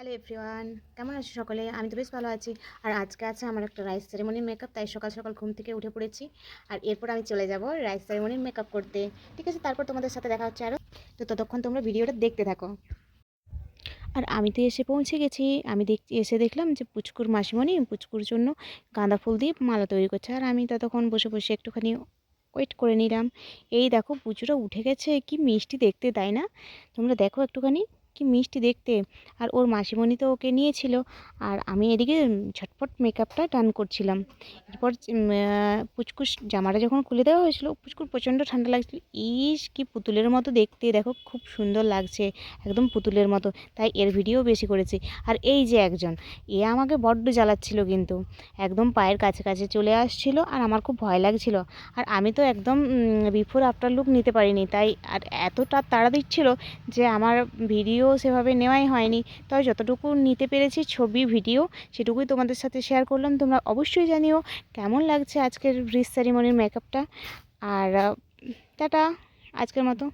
Hello everyone, কেমন আছো সকলে? আমি তো বেশ ভালো আছি। আর আজকে আছে আমার একটা রাইস সেরেমনির মেকআপ, তাই সকাল সকাল ঘুম থেকে উঠে পড়েছি। আর এরপর আমি চলে যাব রাইস সেরেমনির মেকআপ করতে। ঠিক আছে, তারপর তোমাদের সাথে দেখা হচ্ছে আরও। তো ততক্ষণ তোমরা ভিডিওটা দেখতে থাকো। আর আমি তো এসে পৌঁছে গেছি। আমি এসে দেখলাম যে পুচকুর মাসিমণি পুচকুর জন্য গাঁদা ফুল দিয়ে মালা তৈরি করছে। আর আমি ততক্ষণ বসে বসে একটুখানি ওয়েট করে নিলাম। এই দেখো পুচুটা উঠে গেছে, কি মিষ্টি দেখতে, তাই না? তোমরা দেখো একটুখানি, কি মিষ্টি দেখতে। আর ওর মাসিমণি তো ওকে নিয়েছিল, আর আমি এদিকে ঝটপট মেকআপটা ডান করছিলাম। এরপর পুচকুর জামাটা যখন খুলে দেওয়া হয়েছিল, পুচকুর প্রচণ্ড ঠান্ডা লাগছিল। ইস, কি পুতুলের মতো দেখতে, দেখো খুব সুন্দর লাগছে, একদম পুতুলের মতো। তাই এর ভিডিও বেশি করেছি। আর এই যে একজন, এ আমাকে বড্ড জ্বালাচ্ছিল, কিন্তু একদম পায়ের কাছে কাছে চলে আসছিল, আর আমার খুব ভয় লাগছিল। আর আমি তো একদম বিফোর আফটার লুক নিতে পারিনি, তাই আর এতটা তাড়া দিচ্ছিল যে আমার ভিডিও সেভাবে নেওয়াই হয়নি। তবে যতটুকু নিতে পেরেছি ছবি ভিডিও, সেটুকুই তোমাদের সাথে শেয়ার করলাম। তোমরা অবশ্যই জানিও কেমন লাগছে আজকের রিস সেরিমনির মেকআপটা। আর টাটা, আজকের মতো।